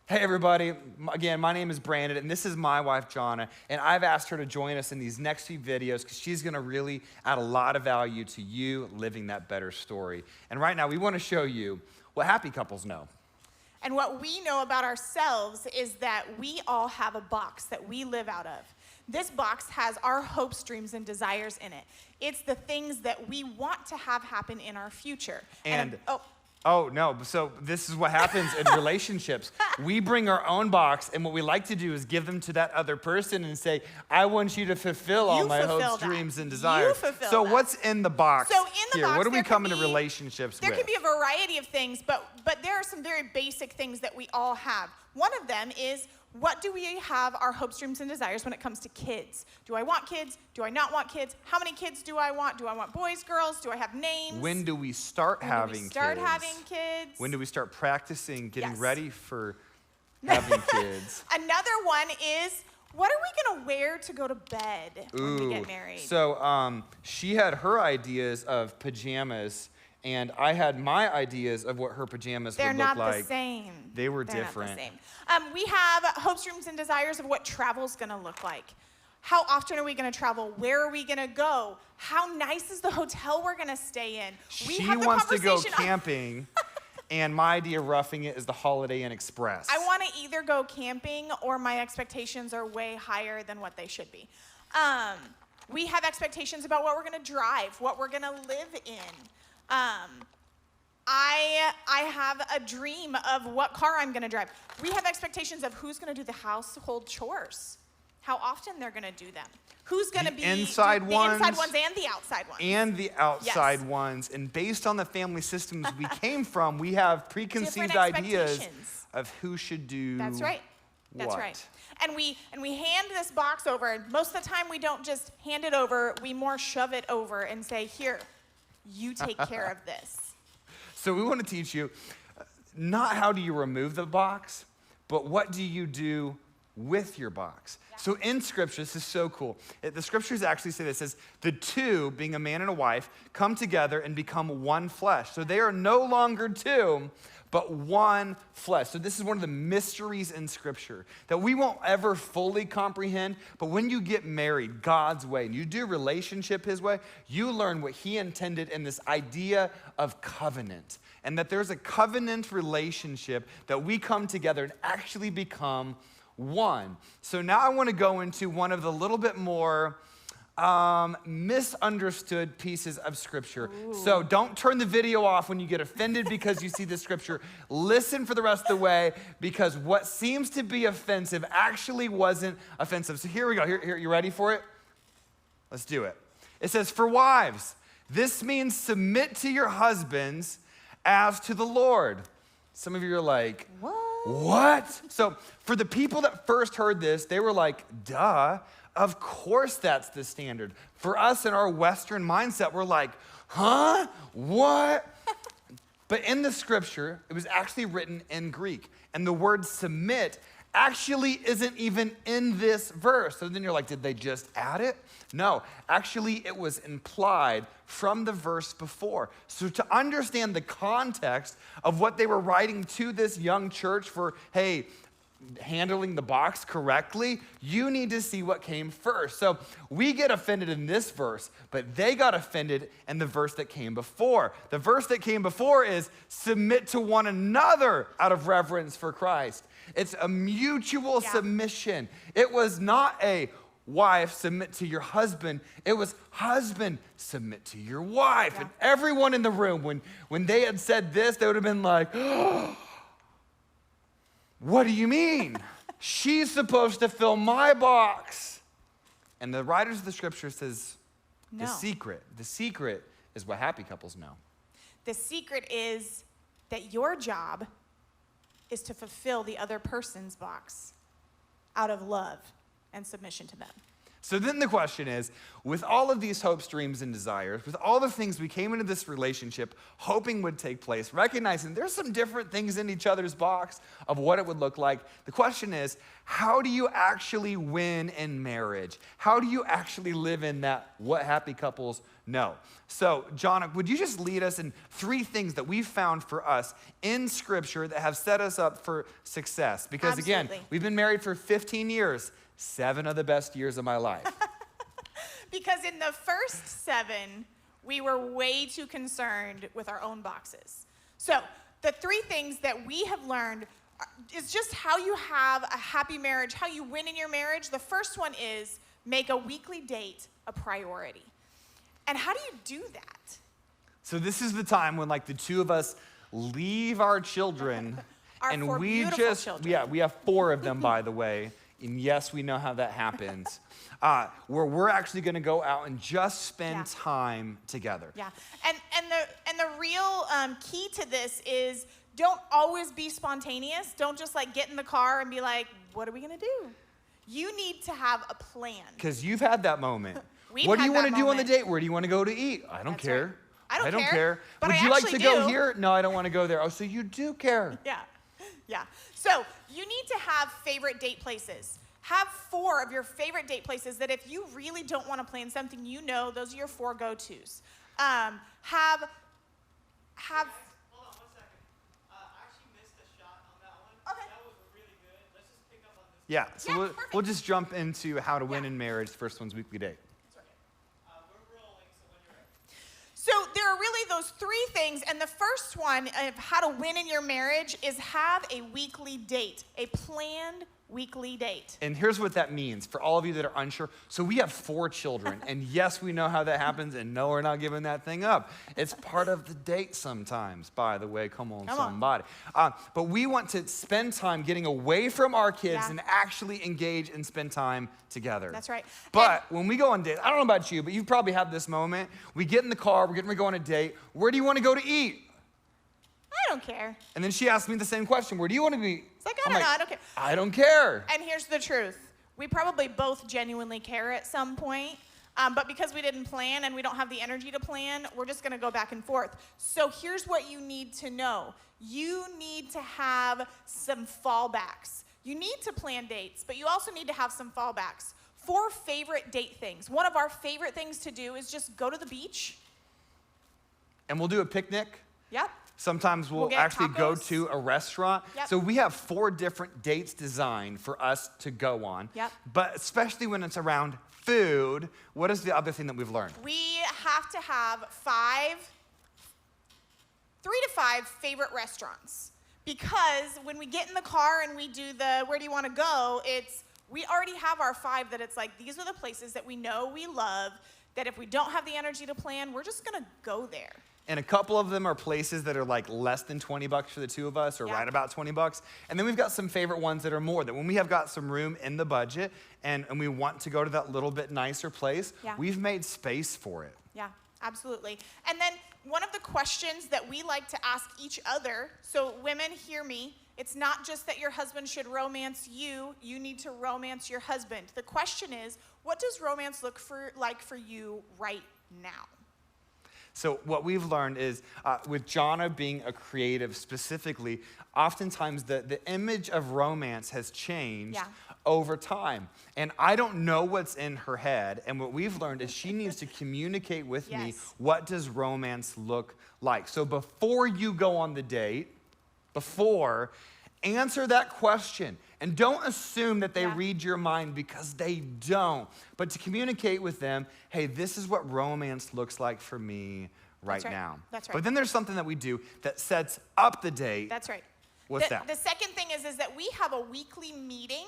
Hey everybody, again, my name is Brandon and this is my wife, Jonna, and I've asked her to join us in these next few videos because she's gonna really add a lot of value to you living that better story. And right now, we wanna show you what happy couples know. And what we know about ourselves is that we all have a box that we live out of. This box has our hopes, dreams, and desires in it. It's the things that we want to have happen in our future. Oh, no, so this is what happens in relationships. We bring our own box, and what we like to do is give them to that other person and say, I want you to fulfill all my hopes, dreams, and desires. So what's in the box here? What do we come into relationships with? There can be a variety of things, but there are some very basic things that we all have. One of them is, what do we have our hopes, dreams, and desires when it comes to kids? Do I want kids? Do I not want kids? How many kids do I want? Do I want boys, girls? Do I have names? When do we start having kids? When do we start practicing getting ready for having kids? Another one is, what are we gonna wear to go to bed when we get married? So she had her ideas of pajamas, and I had my ideas of what her pajamas would look like. They're not the same. They were different. Not the same. We have hopes, dreams, and desires of what travel's gonna look like. How often are we gonna travel? Where are we gonna go? How nice is the hotel we're gonna stay in? She wants to go camping, and my idea of roughing it is the Holiday Inn Express. I wanna either go camping or my expectations are way higher than what they should be. We have expectations about what we're gonna drive, what we're gonna live in. I have a dream of what car I'm gonna drive. We have expectations of who's gonna do the household chores, how often they're gonna do them, who's gonna be the inside ones and the outside ones. And the outside ones. And based on the family systems we came from, we have preconceived ideas of who should do That's right. That's what. right. And we hand this box over, and most of the time we don't just hand it over, we more shove it over and say, here, you take care of this. So we want to teach you not how do you remove the box, but what do you do with your box. Yeah. So in Scripture, this is so cool. The Scriptures actually say this, it says, the two, being a man and a wife, come together and become one flesh. So they are no longer two, but one flesh. So this is one of the mysteries in Scripture that we won't ever fully comprehend, but when you get married God's way and you do relationship His way, you learn what He intended in this idea of covenant, and that there's a covenant relationship that we come together and actually become one. So now I want to go into one of the little bit more misunderstood pieces of Scripture. Ooh. So don't turn the video off when you get offended because you see the Scripture. Listen for the rest of the way, because what seems to be offensive actually wasn't offensive. So here we go. Here, you ready for it? Let's do it. It says, for wives, this means submit to your husbands as to the Lord. Some of you are like, what? So for the people that first heard this, they were like, duh. Of course that's the standard. For us in our Western mindset, we're like, huh? What? But in the Scripture, it was actually written in Greek. And the word submit actually isn't even in this verse. So then you're like, did they just add it? No, actually it was implied from the verse before. So to understand the context of what they were writing to this young church for, hey, handling the box correctly, you need to see what came first. So we get offended in this verse, but they got offended in the verse that came before. The verse that came before is submit to one another out of reverence for Christ. It's a mutual submission. It was not a wife, submit to your husband. It was husband, submit to your wife. Yeah. And everyone in the room, when they had said this, they would have been like, oh, what do you mean? She's supposed to fill my box. And the writers of the Scripture says, no. The secret is what happy couples know. The secret is that your job is to fulfill the other person's box out of love and submission to them. So then the question is, with all of these hopes, dreams, and desires, with all the things we came into this relationship hoping would take place, recognizing there's some different things in each other's box of what it would look like, the question is, how do you actually win in marriage? How do you actually live in that what happy couples No. So, John, would you just lead us in 3 things that we found for us in Scripture that have set us up for success? Because again, we've been married for 15 years, 7 of the best years of my life. Because in the first 7, we were way too concerned with our own boxes. So the 3 things that we have learned is just how you have a happy marriage, how you win in your marriage. The first one is make a weekly date a priority. And how do you do that? So this is the time when like the 2 of us leave our children Our and 4 we beautiful just, children. yeah, we have 4 of them, by the way. And yes, we know how that happens. Where we're actually going to go out and just spend time together. Yeah, and the real key to this is don't always be spontaneous. Don't just like get in the car and be like, what are we going to do? You need to have a plan. Because you've had that moment. We've What do had you want that to do on the moment. date? Where do you want to go to eat? I don't That's care. right. I don't care, but Would I you like to actually go do. here? No, I don't want to go there. Oh, so you do care. Yeah. So you need to have favorite date places. Have 4 of your favorite date places that if you really don't want to plan something, you know those are your 4 go-tos. Have. Hold on 1 second. I actually missed a shot on that one. Okay. That was really good. Let's just pick up on this. Yeah, so Yeah, we'll perfect. just jump into how to win Yeah. in marriage. First one's weekly date. We're rolling, so when you're ready. So there are really those 3 things, and the first one of how to win in your marriage is have a weekly date, a planned weekly date. And here's what that means for all of you that are unsure. So we have 4 children, and yes, we know how that happens, and no, we're not giving that thing up. It's part of the date sometimes, by the way. Come on, somebody. But we want to spend time getting away from our kids Yeah. and actually engage and spend time together. That's right. But when we go on dates, I don't know about you, but you've probably had this moment. We get in the car, we're getting ready to go on a date. Where do you want to go to eat? I don't care. And then she asked me the same question. Where do you want to be? It's like, I don't know, I don't care. I don't care. And here's the truth. We probably both genuinely care at some point, but because we didn't plan and we don't have the energy to plan, we're just gonna go back and forth. So here's what you need to know. You need to have some fallbacks. You need to plan dates, but you also need to have some fallbacks. 4 favorite date things. One of our favorite things to do is just go to the beach. And we'll do a picnic. Yep. Sometimes we'll get actually go tacos. to a restaurant. Yep. So we have 4 different dates designed for us to go on. Yep. But especially when it's around food, what is the other thing that we've learned? We have to have 3 to 5 favorite restaurants. Because when we get in the car and we do the where do you want to go, we already have our 5 that it's like these are the places that we know we love, that if we don't have the energy to plan, we're just gonna go there. And a couple of them are places that are like less than $20 for the 2 of us, or Yeah. right about $20. And then we've got some favorite ones that are more, that when we have got some room in the budget and we want to go to that little bit nicer place, Yeah. we've made space for it. Yeah, absolutely. And then one of the questions that we like to ask each other, so women, hear me, it's not just that your husband should romance you, you need to romance your husband. The question is, what does romance look like for you right now? So what we've learned is, with Jonna being a creative specifically, oftentimes the image of romance has changed over time. And I don't know what's in her head. And what we've learned is she needs to communicate with me, what does romance look like? So before you go on the date, answer that question. And don't assume that they read your mind, because they don't. But to communicate with them, hey, this is what romance looks like for me right now. That's right. But then there's something that we do that sets up the date. That's right. What's that? The second thing is that we have a weekly meeting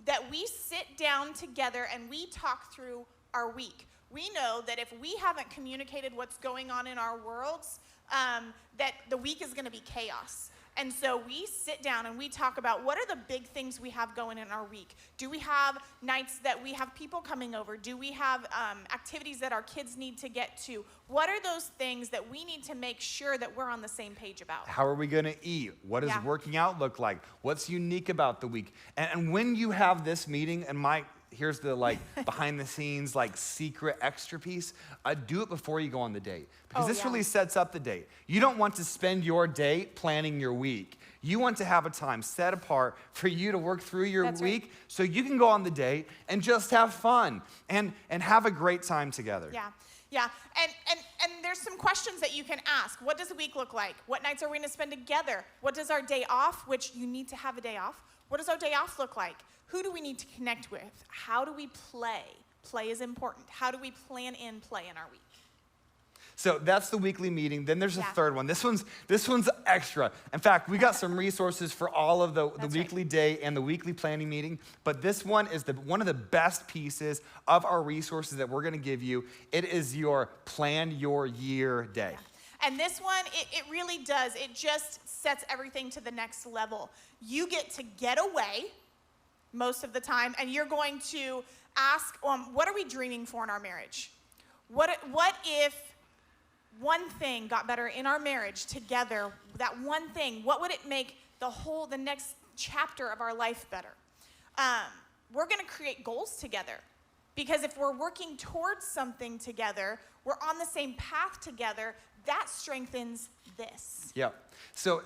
that we sit down together and we talk through our week. We know that if we haven't communicated what's going on in our worlds, that the week is going to be chaos. And so we sit down and we talk about what are the big things we have going in our week. Do we have nights that we have people coming over? Do we have activities that our kids need to get to? What are those things that we need to make sure that we're on the same page about? How are we going to eat? What does working out look like? What's unique about the week? And when you have this meeting, and here's the behind the scenes secret extra piece. Do it before you go on the date, because this really sets up the date. You don't want to spend your date planning your week. You want to have a time set apart for you to work through your week so you can go on the date and just have fun and have a great time together. Yeah. Yeah, and there's some questions that you can ask. What does a week look like? What nights are we gonna spend together? What does our day off, which you need to have a day off, what does our day off look like? Who do we need to connect with? How do we play? Play is important. How do we plan in play in our week? So that's the weekly meeting. Then there's a Yeah. third one. This one's extra. In fact, we got some resources for all of the That's weekly right. day and the weekly planning meeting. But this one is one of the best pieces of our resources that we're going to give you. It is your Plan Your Year Day. Yeah. And this one, it really does. It just sets everything to the next level. You get to get away most of the time, and you're going to ask, what are we dreaming for in our marriage? What if one thing got better in our marriage together? That one thing, what would it make the next chapter of our life better? We're going to create goals together, because if we're working towards something together, we're on the same path together. That strengthens this. Yeah. So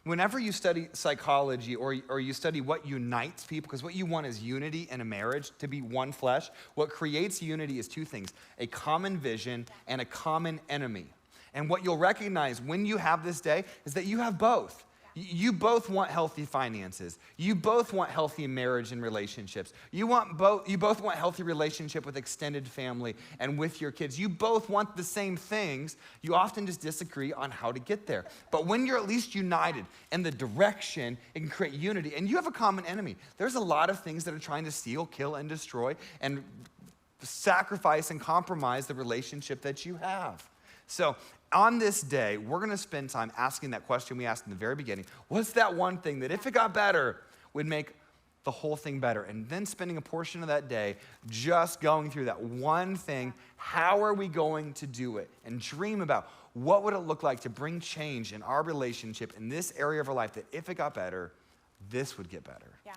whenever you study psychology or you study what unites people, because what you want is unity in a marriage, to be one flesh. What creates unity is two things: a common vision and a common enemy. And what you'll recognize when you have this day is that you have both. You both want healthy finances. You both want healthy marriage and relationships. You both want healthy relationship with extended family and with your kids. You both want the same things. You often just disagree on how to get there. But when you're at least united in the direction, it can create unity. And you have a common enemy. There's a lot of things that are trying to steal, kill, and destroy, and sacrifice and compromise the relationship that you have. So on this day, we're going to spend time asking that question we asked in the very beginning. What's that one thing that, if it got better, would make the whole thing better? And then spending a portion of that day just going through that one thing. How are we going to do it? And dream about what would it look like to bring change in our relationship in this area of our life, that if it got better, this would get better. Yeah.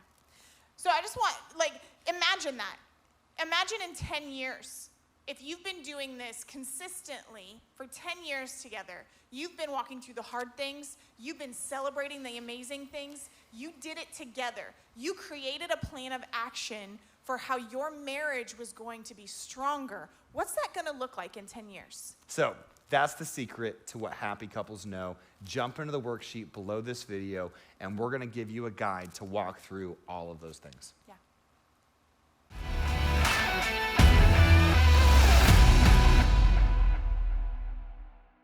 So I just want, imagine that. Imagine in 10 years, if you've been doing this consistently for 10 years together, you've been walking through the hard things, you've been celebrating the amazing things, you did it together. You created a plan of action for how your marriage was going to be stronger. What's that going to look like in 10 years? So that's the secret to what happy couples know. Jump into the worksheet below this video, and we're going to give you a guide to walk through all of those things. Yeah.